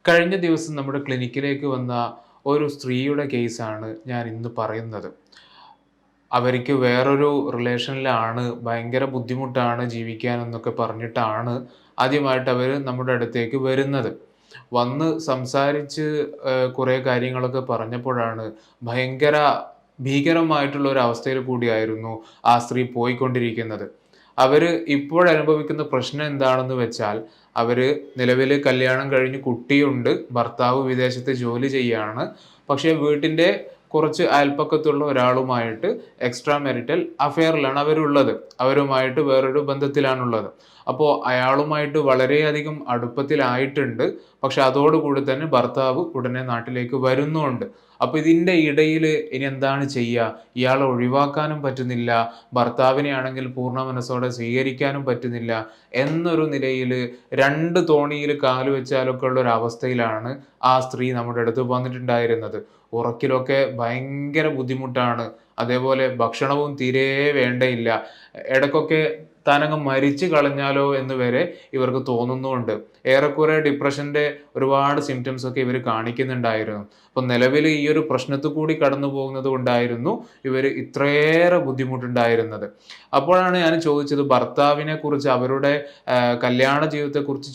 കഴിഞ്ഞ ദിവസം നമ്മുടെ ക്ലിനിക്കിലേക്ക് വന്ന ഒരു സ്ത്രീയുടെ കേസാണ് ഞാൻ ഇന്ന് പറയുന്നത്. അവർക്ക് വേറൊരു റിലേഷനിലാണ്, ഭയങ്കര ബുദ്ധിമുട്ടാണ് ജീവിക്കാനെന്നൊക്കെ പറഞ്ഞിട്ടാണ് ആദ്യമായിട്ട് അവർ നമ്മുടെ അടുത്തേക്ക് വരുന്നത്. വന്ന് സംസാരിച്ച് കുറേ കാര്യങ്ങളൊക്കെ പറഞ്ഞപ്പോഴാണ് ഭയങ്കര ഭീകരമായിട്ടുള്ള ഒരു അവസ്ഥയിൽ കൂടിയായിരുന്നു ആ സ്ത്രീ പോയിക്കൊണ്ടിരിക്കുന്നത്. അവര് ഇപ്പോഴനുഭവിക്കുന്ന പ്രശ്നം എന്താണെന്ന് വെച്ചാൽ, അവര് നിലവില് കല്യാണം കഴിഞ്ഞ് കുട്ടിയുണ്ട്. ഭർത്താവ് വിദേശത്ത് ജോലി ചെയ്യാണ്. പക്ഷേ വീട്ടിന്റെ കുറച്ച് അയൽപക്കത്തുള്ള ഒരാളുമായിട്ട് എക്സ്ട്രാ മാരിറ്റൽ അഫെയറിലാണ് അവരുള്ളത്. അവരുമായിട്ട് വേറൊരു ബന്ധത്തിലാണുള്ളത്. അപ്പോ അയാളുമായിട്ട് വളരെയധികം അടുപ്പത്തിലായിട്ടുണ്ട്. പക്ഷെ അതോടുകൂടി തന്നെ ഭർത്താവ് ഉടനെ നാട്ടിലേക്ക് വരുന്നുമുണ്ട്. അപ്പൊ ഇതിന്റെ ഇടയില് ഇനി എന്താണ് ചെയ്യുക? ഇയാളെ ഒഴിവാക്കാനും പറ്റുന്നില്ല. ഭർത്താവിനെ ആണെങ്കിൽ പൂർണ്ണ മനസ്സോടെ സ്വീകരിക്കാനും പറ്റുന്നില്ല. എന്നൊരു നിലയില് 2 തോണിയിൽ കാല് വെച്ചാലൊക്കെ ഉള്ള ഒരു അവസ്ഥയിലാണ് ആ സ്ത്രീ നമ്മുടെ അടുത്ത് വന്നിട്ടുണ്ടായിരുന്നത്. ഉറക്കിലൊക്കെ ഭയങ്കര ബുദ്ധിമുട്ടാണ്. അതേപോലെ ഭക്ഷണവും തീരെ വേണ്ടയില്ല. ഇടയ്ക്കൊക്കെ താനങ്ങ് മരിച്ചു കളഞ്ഞാലോ എന്ന് വരെ ഇവർക്ക് തോന്നുന്നുമുണ്ട്. ഏറെക്കുറെ ഡിപ്രഷന്റെ ഒരുപാട് സിംപ്റ്റംസ് ഒക്കെ ഇവർ കാണിക്കുന്നുണ്ടായിരുന്നു. അപ്പൊ നിലവിൽ ഈ ഒരു പ്രശ്നത്തിൽ കൂടി കടന്നു പോകുന്നത് കൊണ്ടായിരുന്നു ഇവർ ഇത്രയേറെ ബുദ്ധിമുട്ടുണ്ടായിരുന്നത്. അപ്പോഴാണ് ഞാൻ ചോദിച്ചത്, ഭർത്താവിനെ കുറിച്ച്, അവരുടെ കല്യാണ ജീവിതത്തെക്കുറിച്ച്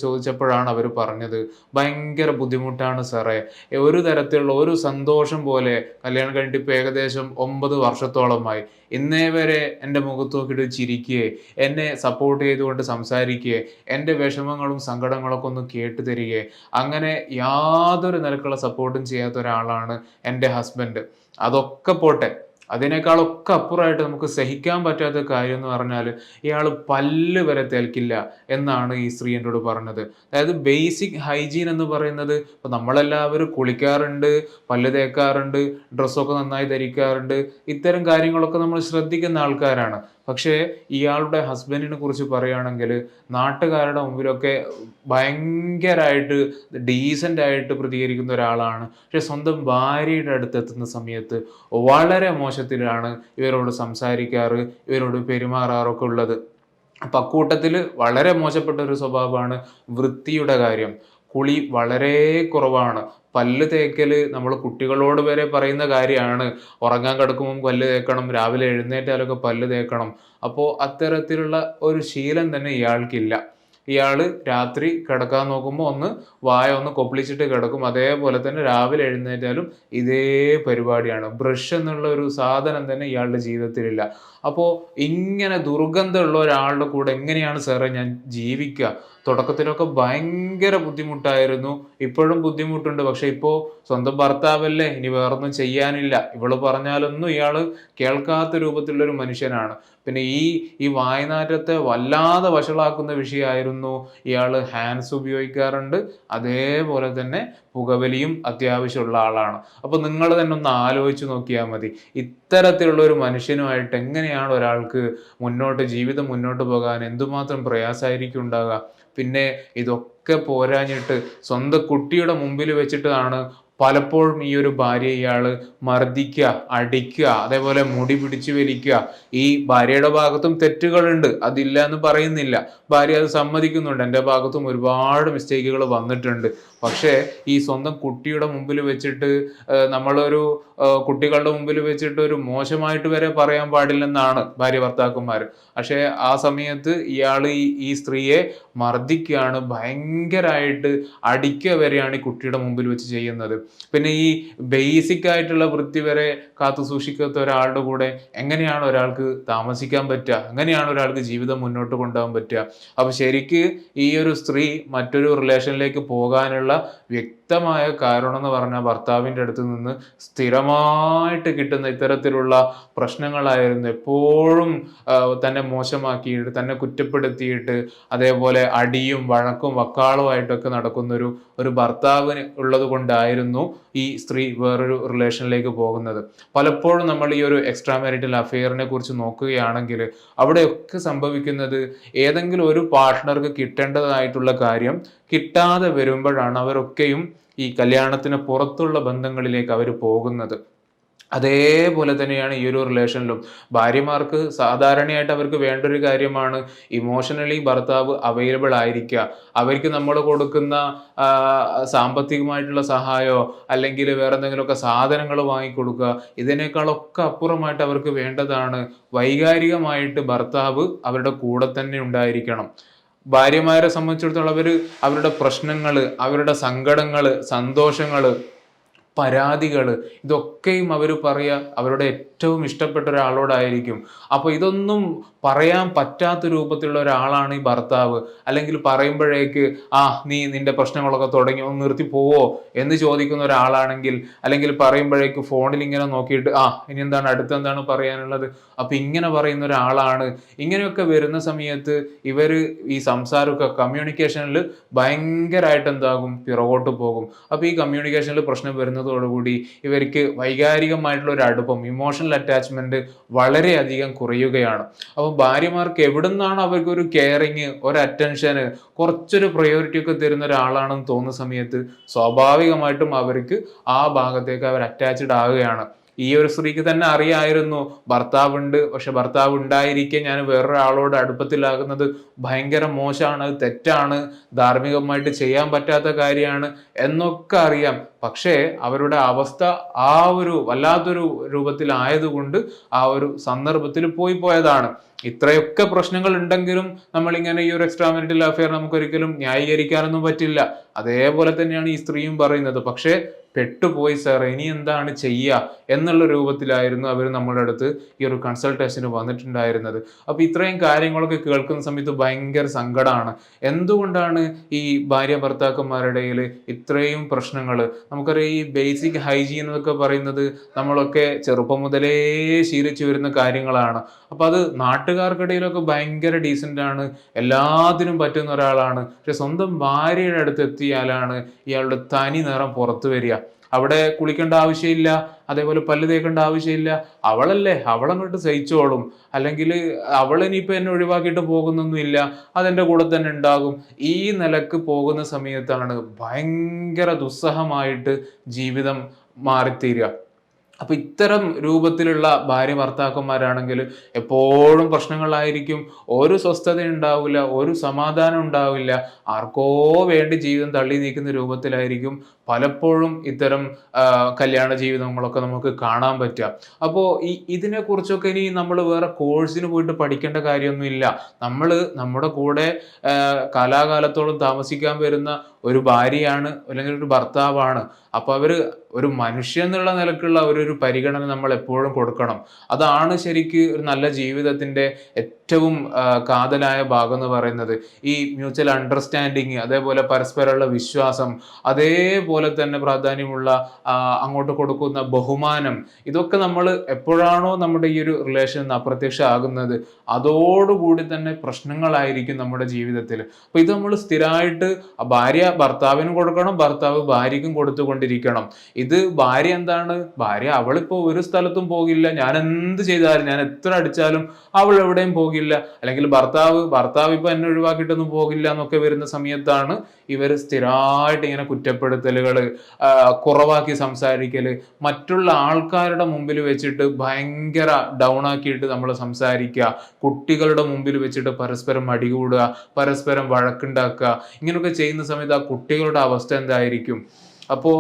ചോദിച്ചപ്പോഴാണ് അവർ പറഞ്ഞത്, ഭയങ്കര ബുദ്ധിമുട്ടാണ് സാറേ. ഒരു തരത്തിലുള്ള ഒരു സന്തോഷം പോലെ, കല്യാണം കഴിഞ്ഞിട്ട് ഇപ്പൊ ഏകദേശം 9 വർഷത്തോളമായി, ഇന്നേ വരെ എൻ്റെ മുഖത്ത് നോക്കിയിട്ട് ചിരിക്കുകയെ, എന്നെ സപ്പോർട്ട് ചെയ്തുകൊണ്ട് സംസാരിക്കുകയെ, എൻ്റെ വിഷമങ്ങളും സങ്കടങ്ങളൊക്കെ ഒന്ന് കേട്ടു തരികയെ, അങ്ങനെ യാതൊരു നിലക്കുള്ള സപ്പോർട്ടും ചെയ്യാത്ത ഒരാളാണ് എൻ്റെ ഹസ്ബൻഡ്. അതൊക്കെ പോട്ടെ, അതിനേക്കാളൊക്കെ അപ്പുറമായിട്ട് നമുക്ക് സഹിക്കാൻ പറ്റാത്ത കാര്യം എന്ന് പറഞ്ഞാൽ, ഇയാൾ പല്ല് വരെ തേൽക്കില്ല എന്നാണ് ഈ സ്ത്രീ എന്നോട് പറഞ്ഞത്. അതായത് ബേസിക് ഹൈജീൻ എന്ന് പറയുന്നത്, ഇപ്പൊ നമ്മളെല്ലാവരും കുളിക്കാറുണ്ട്, പല്ല് തേക്കാറുണ്ട്, ഡ്രസ്സൊക്കെ നന്നായി ധരിക്കാറുണ്ട്, ഇത്തരം കാര്യങ്ങളൊക്കെ നമ്മൾ ശ്രദ്ധിക്കുന്ന ആൾക്കാരാണ്. പക്ഷേ ഇയാളുടെ ഹസ്ബൻഡിനെ കുറിച്ച് പറയുകയാണെങ്കിൽ, നാട്ടുകാരുടെ മുമ്പിലൊക്കെ ഭയങ്കരമായിട്ട് ഡീസൻ്റ് ആയിട്ട് പ്രതികരിക്കുന്ന ഒരാളാണ്. പക്ഷെ സ്വന്തം ഭാര്യയുടെ അടുത്തെത്തുന്ന സമയത്ത് വളരെ മോശത്തിലാണ് ഇവരോട് സംസാരിക്കാറ്, ഇവരോട് പെരുമാറാറൊക്കെ ഉള്ളത്. അപ്പൊ അക്കൂട്ടത്തില് വളരെ മോശപ്പെട്ട ഒരു സ്വഭാവമാണ് വൃത്തിയുടെ കാര്യം. കുളി വളരെ കുറവാണ്. പല്ല് തേക്കല് നമ്മൾ കുട്ടികളോട് വരെ പറയുന്ന കാര്യമാണ്. ഉറങ്ങാൻ കിടക്കുമ്പോൾ പല്ല് തേക്കണം, രാവിലെ എഴുന്നേറ്റാലൊക്കെ പല്ല് തേക്കണം. അപ്പോ അത്തരത്തിലുള്ള ഒരു ശീലം തന്നെ ഇയാൾക്കില്ല. ഇയാള് രാത്രി കിടക്കാൻ നോക്കുമ്പോൾ ഒന്ന് വായ ഒന്ന് കൊപ്പിളിച്ചിട്ട് കിടക്കും. അതേപോലെ തന്നെ രാവിലെ എഴുന്നേറ്റാലും ഇതേ പരിപാടിയാണ്. ബ്രഷ് എന്നുള്ള ഒരു സാധനം തന്നെ ഇയാളുടെ ജീവിതത്തിലില്ല. അപ്പോ ഇങ്ങനെ ദുർഗന്ധമുള്ള ഒരാളുടെ കൂടെ എങ്ങനെയാണ് സാറേ ഞാൻ ജീവിക്കുക? തുടക്കത്തിലൊക്കെ ഭയങ്കര ബുദ്ധിമുട്ടായിരുന്നു. ഇപ്പോഴും ബുദ്ധിമുട്ടുണ്ട്. പക്ഷെ ഇപ്പോ സ്വന്തം ഭർത്താവല്ലേ, ഇനി വേറൊന്നും ചെയ്യാനില്ല. ഇവള് പറഞ്ഞാലൊന്നും ഇയാള് കേൾക്കാത്ത രൂപത്തിലുള്ള ഒരു മനുഷ്യനാണ്. പിന്നെ ഈ വായ്നാറ്റത്തെ വല്ലാതെ വഷളാക്കുന്ന വിഷയമായിരുന്നു, ഇയാള് ഹാൻഡ്സ് ഉപയോഗിക്കാറുണ്ട്. അതേപോലെ തന്നെ പുകവലിയും അത്യാവശ്യമുള്ള ആളാണ്. അപ്പൊ നിങ്ങൾ തന്നെ ഒന്ന് ആലോചിച്ച് നോക്കിയാൽ മതി. ഇത്തരത്തിലുള്ള ഒരു മനുഷ്യനുമായിട്ട് എങ്ങനെയാണ് ഒരാൾക്ക് ജീവിതം മുന്നോട്ട് പോകാൻ എന്തുമാത്രം പ്രയാസമായിരിക്കും ഉണ്ടാകുക. പിന്നെ ഇതൊക്കെ പോരാഞ്ഞിട്ട് സ്വന്തം കുട്ടിയുടെ മുമ്പിൽ വെച്ചിട്ടാണ് പലപ്പോഴും ഈ ഒരു ഭാര്യയെ ഇയാള് മർദ്ദിക്കുക, അടിക്കുക, അതേപോലെ മുടി പിടിച്ചു വലിക്കുക. ഈ ഭാര്യയുടെ ഭാഗത്തും തെറ്റുകളുണ്ട്, അതില്ല എന്ന് പറയുന്നില്ല. ഭാര്യ അത് സമ്മതിക്കുന്നുണ്ട്, എൻ്റെ ഭാഗത്തും ഒരുപാട് മിസ്റ്റേക്കുകൾ വന്നിട്ടുണ്ട്. പക്ഷേ ഈ സ്വന്തം കുട്ടിയുടെ മുമ്പിൽ വെച്ചിട്ട് നമ്മളൊരു കുട്ടികളുടെ മുമ്പിൽ വെച്ചിട്ട് ഒരു മോശമായിട്ട് വരെ പറയാൻ പാടില്ലെന്നാണ് ഭാര്യ ഭർത്താക്കന്മാർ. പക്ഷേ ആ സമയത്ത് ഇയാൾ ഈ സ്ത്രീയെ മർദ്ദിക്കുകയാണ്, ഭയങ്കരമായിട്ട് അടിക്കുക വരെയാണ് ഈ കുട്ടിയുടെ മുമ്പിൽ വെച്ച് ചെയ്യുന്നത്. പിന്നെ ഈ ബേസിക് ആയിട്ടുള്ള വൃത്തി വരെ കാത്തു സൂക്ഷിക്കാത്ത ഒരാളുടെ കൂടെ എങ്ങനെയാണ് ഒരാൾക്ക് താമസിക്കാൻ പറ്റുക? എങ്ങനെയാണ് ഒരാൾക്ക് ജീവിതം മുന്നോട്ട് കൊണ്ടുപോകാൻ പറ്റുക? അപ്പൊ ശരിക്ക് ഈ ഒരു സ്ത്രീ മറ്റൊരു റിലേഷനിലേക്ക് പോകാനുള്ള വ്യക്തമായ കാരണം എന്ന് പറഞ്ഞാൽ, ഭർത്താവിൻ്റെ അടുത്ത് നിന്ന് സ്ഥിരമായിട്ട് കിട്ടുന്ന ഇത്തരത്തിലുള്ള പ്രശ്നങ്ങളായിരുന്നു. എപ്പോഴും തന്നെ മോശമാക്കിയിട്ട്, തന്നെ കുറ്റപ്പെടുത്തിയിട്ട്, അതേപോലെ അടിയും വഴക്കും വക്കാളുമായിട്ടൊക്കെ നടക്കുന്ന ഒരു ഭർത്താവിന് ഉള്ളത് കൊണ്ടായിരുന്നു ഈ സ്ത്രീ വേറൊരു റിലേഷനിലേക്ക് പോകുന്നത്. പലപ്പോഴും നമ്മൾ ഈ ഒരു എക്സ്ട്രാ മാരിറ്റൽ അഫെയറിനെ കുറിച്ച് നോക്കുകയാണെങ്കിൽ, അവിടെയൊക്കെ സംഭവിക്കുന്നത്, ഏതെങ്കിലും ഒരു പാർട്ട്ണർക്ക് കിട്ടേണ്ടതായിട്ടുള്ള കാര്യം കിട്ടാതെ വരുമ്പോഴാണ് അവരൊക്കെയും ഈ കല്യാണത്തിന് പുറത്തുള്ള ബന്ധങ്ങളിലേക്ക് അവർ പോകുന്നത്. അതേപോലെ തന്നെയാണ് ഈ ഒരു റിലേഷനിലും. ഭാര്യമാർക്ക് സാധാരണയായിട്ട് അവർക്ക് വേണ്ട ഒരു കാര്യമാണ് ഇമോഷണലി ഭർത്താവ് അവൈലബിൾ ആയിരിക്കുക. അവർക്ക് നമ്മൾ കൊടുക്കുന്ന സാമ്പത്തികമായിട്ടുള്ള സഹായമോ അല്ലെങ്കിൽ വേറെ എന്തെങ്കിലുമൊക്കെ സാധനങ്ങൾ വാങ്ങിക്കൊടുക്കുക, ഇതിനേക്കാളൊക്കെ അപ്പുറമായിട്ട് അവർക്ക് വേണ്ടതാണ് വൈകാരികമായിട്ട് ഭർത്താവ് അവരുടെ കൂടെ തന്നെ ഉണ്ടായിരിക്കണം. ഭാര്യമാരെ സംബന്ധിച്ചിടത്തോളം അവരുടെ പ്രശ്നങ്ങള്, അവരുടെ സങ്കടങ്ങള്, സന്തോഷങ്ങള്, പരാതികള്, ഇതൊക്കെയും അവര് പറയാ അവരുടെ ഏറ്റവും ഇഷ്ടപ്പെട്ട ഒരാളോടായിരിക്കും. അപ്പൊ ഇതൊന്നും പറയാൻ പറ്റാത്ത രൂപത്തിലുള്ള ഒരാളാണ് ഈ ഭർത്താവ്. അല്ലെങ്കിൽ പറയുമ്പോഴേക്ക് നീ നിന്റെ പ്രശ്നങ്ങളൊക്കെ തുടങ്ങി, ഒന്ന് നിർത്തി പോവോ എന്ന് ചോദിക്കുന്ന ഒരാളാണെങ്കിൽ, അല്ലെങ്കിൽ പറയുമ്പോഴേക്ക് ഫോണിൽ ഇങ്ങനെ നോക്കിയിട്ട് ഇനി എന്താണ് അടുത്തെന്താണ് പറയാനുള്ളത്, അപ്പൊ ഇങ്ങനെ പറയുന്ന ഒരാളാണ്. ഇങ്ങനെയൊക്കെ വരുന്ന സമയത്ത് ഇവര് ഈ സംസാരമൊക്കെ കമ്മ്യൂണിക്കേഷനിൽ ഭയങ്കരമായിട്ട് എന്താകും, പിറകോട്ട് പോകും. അപ്പൊ ഈ കമ്മ്യൂണിക്കേഷനിൽ പ്രശ്നം വരുന്നതോടുകൂടി ഇവർക്ക് വൈകാരികമായിട്ടുള്ള ഒരു അടുപ്പം, ഇമോഷണൽ അറ്റാച്ച്മെന്റ് വളരെയധികം കുറയുകയാണ്. അപ്പൊ ഭാര്യമാർക്ക് എവിടുന്നാണ് അവർക്ക് ഒരു കെയറിങ്, ഒരു അറ്റൻഷന്, കുറച്ചൊരു പ്രയോറിറ്റി ഒക്കെ തരുന്ന ഒരാളാണെന്ന് തോന്നുന്ന സമയത്ത് സ്വാഭാവികമായിട്ടും അവർക്ക് ആ ഭാഗത്തേക്ക് അവർ അറ്റാച്ച്ഡ് ആവുകയാണ്. ഈ ഒരു സ്ത്രീക്ക് തന്നെ അറിയായിരുന്നു ഭർത്താവുണ്ട്, പക്ഷെ ഭർത്താവ് ഉണ്ടായിരിക്കെ ഞാൻ വേറൊരാളോട് അടുപ്പത്തിലാകുന്നത് ഭയങ്കര മോശമാണ്, അത് തെറ്റാണ്, ധാർമ്മികമായിട്ട് ചെയ്യാൻ പറ്റാത്ത കാര്യമാണ് എന്നൊക്കെ അറിയാം. പക്ഷേ അവരുടെ അവസ്ഥ ആ ഒരു വല്ലാത്തൊരു രൂപത്തിലായതുകൊണ്ട് ആ ഒരു സന്ദർഭത്തിൽ പോയതാണ്. ഇത്രയൊക്കെ പ്രശ്നങ്ങൾ ഉണ്ടെങ്കിലും നമ്മളിങ്ങനെ ഈ ഒരു എക്സ്ട്രാ മാരിറ്റൽ അഫെയർ നമുക്കൊരിക്കലും ന്യായീകരിക്കാനൊന്നും പറ്റില്ല. അതേപോലെ തന്നെയാണ് ഈ സ്ത്രീയും പറയുന്നത്. പക്ഷേ പെട്ടുപോയി സാർ, ഇനി എന്താണ് ചെയ്യുക എന്നുള്ള രൂപത്തിലായിരുന്നു അവർ നമ്മുടെ അടുത്ത് ഈ ഒരു കൺസൾട്ടേഷന് വന്നിട്ടുണ്ടായിരുന്നത്. അപ്പൊ ഇത്രയും കാര്യങ്ങളൊക്കെ കേൾക്കുന്ന സമയത്ത് ഭയങ്കര സങ്കടമാണ്. എന്തുകൊണ്ടാണ് ഈ ഭാര്യ ഭർത്താക്കന്മാരുടെ ഇടയിൽ ഇത്രയും പ്രശ്നങ്ങൾ? നമുക്കറിയാം, ഈ ബേസിക് ഹൈജീൻ എന്നൊക്കെ പറയുന്നത് നമ്മളൊക്കെ ചെറുപ്പം മുതലേ ശീലിച്ചു വരുന്ന കാര്യങ്ങളാണ്. അപ്പൊ അത് നാട്ടുകാർക്കിടയിലൊക്കെ ഭയങ്കര ഡീസന്റ് ആണ്, എല്ലാത്തിനും പറ്റുന്ന ഒരാളാണ്. പക്ഷെ സ്വന്തം ഭാര്യയുടെ അടുത്ത് എത്തിയാലാണ് ഇയാളുടെ തനി നിറം പുറത്തു വരിക. അവിടെ കുളിക്കേണ്ട ആവശ്യമില്ല, അതേപോലെ പല്ല് തേക്കേണ്ട ആവശ്യമില്ല, അവളല്ലേ അവളങ്ങോട്ട് സഹിച്ചോളും, അല്ലെങ്കിൽ അവൾ ഇനിയിപ്പോൾ എന്നെ ഒഴിവാക്കിയിട്ട് പോകുന്നൊന്നുമില്ല, അതെൻ്റെ കൂടെ തന്നെ ഉണ്ടാകും. ഈ നിലക്ക് പോകുന്ന സമയത്താണ് ഭയങ്കര ദുസ്സഹമായിട്ട് ജീവിതം മാറിത്തീരുക. അപ്പൊ ഇത്തരം രൂപത്തിലുള്ള ഭാര്യ ഭർത്താക്കന്മാരാണെങ്കിൽ എപ്പോഴും പ്രശ്നങ്ങളായിരിക്കും, ഒരു സ്വസ്ഥത ഉണ്ടാവില്ല, ഒരു സമാധാനം ഉണ്ടാവില്ല, ആർക്കോ വേണ്ടി ജീവിതം തള്ളി നീക്കുന്ന രൂപത്തിലായിരിക്കും പലപ്പോഴും ഇത്തരം കല്യാണ ജീവിതങ്ങളൊക്കെ നമുക്ക് കാണാൻ പറ്റുക. അപ്പോൾ ഇതിനെ കുറിച്ചൊക്കെ ഇനി നമ്മൾ വേറെ കോഴ്സിന് പോയിട്ട് പഠിക്കേണ്ട കാര്യമൊന്നുമില്ല. നമ്മൾ നമ്മുടെ കൂടെ കാലാകാലത്തോളം താമസിക്കാൻ വരുന്ന ഒരു ഭാര്യയാണ്, അല്ലെങ്കിൽ ഒരു ഭർത്താവാണ്. അപ്പൊ ഒരു മനുഷ്യൻ എന്നുള്ള നിലക്കുള്ള ഒരു പരിഗണന നമ്മൾ എപ്പോഴും കൊടുക്കണം. അതാണ് ശരിക്ക് ഒരു നല്ല ജീവിതത്തിന്റെ ഏറ്റവും കാതലായ ഭാഗം എന്ന് പറയുന്നത്. ഈ മ്യൂച്വൽ അണ്ടർസ്റ്റാൻഡിങ്, അതേപോലെ പരസ്പരമുള്ള വിശ്വാസം, അതേപോലെ തന്നെ പ്രാധാന്യമുള്ള അങ്ങോട്ട് കൊടുക്കുന്ന ബഹുമാനം, ഇതൊക്കെ നമ്മൾ എപ്പോഴാണോ നമ്മുടെ ഈ ഒരു റിലേഷൻ അപ്രത്യക്ഷമാകുന്നത് അതോടുകൂടി തന്നെ പ്രശ്നങ്ങളായിരിക്കും നമ്മുടെ ജീവിതത്തിൽ. അപ്പൊ ഇത് നമ്മൾ സ്ഥിരമായിട്ട് ഭാര്യ ഭർത്താവിനും കൊടുക്കണം, ഭർത്താവ് ഭാര്യയ്ക്കും കൊടുത്തുകൊണ്ടിരിക്കണം. ഇത് ഭാര്യ എന്താണ്, ഭാര്യ അവളിപ്പോ ഒരു സ്ഥലത്തും പോകില്ല, ഞാൻ എന്ത് ചെയ്താലും, ഞാൻ എത്ര അടിച്ചാലും അവൾ എവിടെയും പോകില്ല, അല്ലെങ്കിൽ ഭർത്താവ് ഇപ്പൊ എന്നെ ഒഴിവാക്കിയിട്ടൊന്നും പോകില്ല എന്നൊക്കെ വരുന്ന സമയത്താണ് ഇവർ സ്ഥിരമായിട്ട് ഇങ്ങനെ കുറ്റപ്പെടുത്തലുകൾ, കുറവാക്കി സംസാരിക്കല്, മറ്റുള്ള ആൾക്കാരുടെ മുമ്പിൽ വെച്ചിട്ട് ഭയങ്കര ഡൗൺ ആക്കിയിട്ട് നമ്മൾ സംസാരിക്കുക, കുട്ടികളുടെ മുമ്പിൽ വെച്ചിട്ട് പരസ്പരം അടികൂടുക, പരസ്പരം വഴക്കുണ്ടാക്കുക, ഇങ്ങനെയൊക്കെ ചെയ്യുന്ന സമയത്ത് ആ കുട്ടികളുടെ അവസ്ഥ എന്തായിരിക്കും? അപ്പോൾ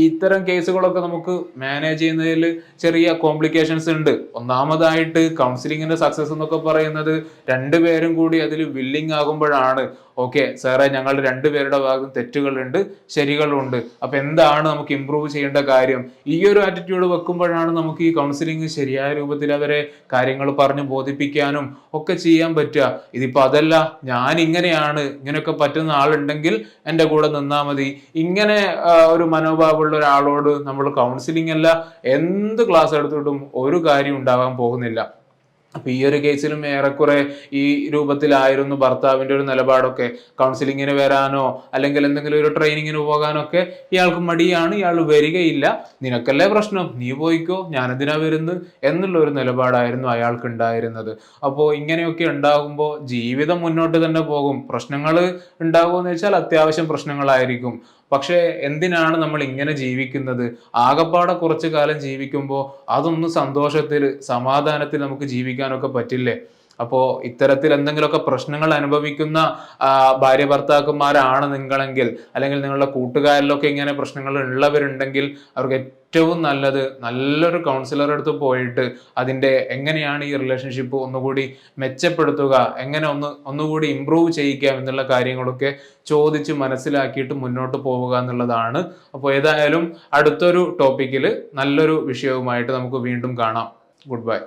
ഇത്തരം കേസുകളൊക്കെ നമുക്ക് മാനേജ് ചെയ്യുന്നതിൽ ചെറിയ കോംപ്ലിക്കേഷൻസ് ഉണ്ട്. ഒന്നാമതായിട്ട് കൗൺസിലിങ്ങിന്റെ സക്സസ് എന്നൊക്കെ പറയുന്നത് രണ്ടുപേരും കൂടി അതിൽ വില്ലിങ് ആകുമ്പോഴാണ്. ഓക്കെ സാറേ, ഞങ്ങളുടെ രണ്ടുപേരുടെ ഭാഗം തെറ്റുകളുണ്ട്, ശരികളുണ്ട്, അപ്പൊ എന്താണ് നമുക്ക് ഇമ്പ്രൂവ് ചെയ്യേണ്ട കാര്യം, ഈ ഒരു ആറ്റിറ്റ്യൂഡ് വെക്കുമ്പോഴാണ് നമുക്ക് ഈ കൗൺസിലിംഗ് ശരിയായ രൂപത്തിൽ അവരെ കാര്യങ്ങൾ പറഞ്ഞു ബോധിപ്പിക്കാനും ഒക്കെ ചെയ്യാൻ പറ്റുക. ഇതിപ്പോ അതല്ല, ഞാൻ ഇങ്ങനെയാണ്, ഇങ്ങനെയൊക്കെ പറ്റുന്ന ആളുണ്ടെങ്കിൽ എൻ്റെ കൂടെ നിന്നാൽ മതി, ഇങ്ങനെ ഒരു മനോഭാവമുള്ള ഒരാളോട് നമ്മൾ കൗൺസിലിംഗ് അല്ല എന്ത് ക്ലാസ് എടുത്തിട്ടും ഒരു കാര്യം ഉണ്ടാവാൻ പോകുന്നില്ല. അപ്പൊ ഈ ഒരു കേസിലും ഏറെക്കുറെ ഈ രൂപത്തിലായിരുന്നു ഭർത്താവിന്റെ ഒരു നിലപാടൊക്കെ. കൗൺസിലിങ്ങിന് വരാനോ അല്ലെങ്കിൽ എന്തെങ്കിലും ഒരു ട്രെയിനിങ്ങിന് പോകാനോ ഒക്കെ ഇയാൾക്ക് മടിയാണ്, ഇയാൾ വരികയില്ല, നിനക്കല്ലേ പ്രശ്നം, നീ പോയിക്കോ, ഞാനെന്തിനാ വരുന്നത് എന്നുള്ള ഒരു നിലപാടായിരുന്നു അയാൾക്ക് ഉണ്ടായിരുന്നത്. അപ്പോൾ ഇങ്ങനെയൊക്കെ ഉണ്ടാകുമ്പോൾ ജീവിതം മുന്നോട്ട് തന്നെ പോകും. പ്രശ്നങ്ങൾ ഉണ്ടാകുമെന്ന് വെച്ചാൽ അത്യാവശ്യം പ്രശ്നങ്ങളായിരിക്കും. പക്ഷേ എന്തിനാണ് നമ്മൾ ഇങ്ങനെ ജീവിക്കുന്നത്? ആകപ്പാടെ കുറച്ചു കാലം ജീവിക്കുമ്പോൾ അതൊന്ന് സന്തോഷത്തിൽ, സമാധാനത്തിൽ നമുക്ക് ജീവിക്കാനൊക്കെ പറ്റില്ലേ? അപ്പോ ഇത്തരത്തിൽ എന്തെങ്കിലുമൊക്കെ പ്രശ്നങ്ങൾ അനുഭവിക്കുന്ന ഭാര്യ ഭർത്താക്കന്മാരാണ് നിങ്ങളെങ്കിൽ, അല്ലെങ്കിൽ നിങ്ങളുടെ കൂട്ടുകാരിലൊക്കെ ഇങ്ങനെ പ്രശ്നങ്ങൾ ഉള്ളവരുണ്ടെങ്കിൽ, അവർക്ക് ഏറ്റവും നല്ലത് നല്ലൊരു കൗൺസിലറുടെ അടുത്ത് പോയിട്ട് അതിൻ്റെ എങ്ങനെയാണ് ഈ റിലേഷൻഷിപ്പ് ഒന്നുകൂടി മെച്ചപ്പെടുത്തുക, എങ്ങനെ ഒന്നുകൂടി ഇമ്പ്രൂവ് ചെയ്യിക്കാം എന്നുള്ള കാര്യങ്ങളൊക്കെ ചോദിച്ച് മനസ്സിലാക്കിയിട്ട് മുന്നോട്ട് പോവുക എന്നുള്ളതാണ്. അപ്പോൾ ഏതായാലും അടുത്തൊരു ടോപ്പിക്കിൽ നല്ലൊരു വിഷയവുമായിട്ട് നമുക്ക് വീണ്ടും കാണാം. Good bye.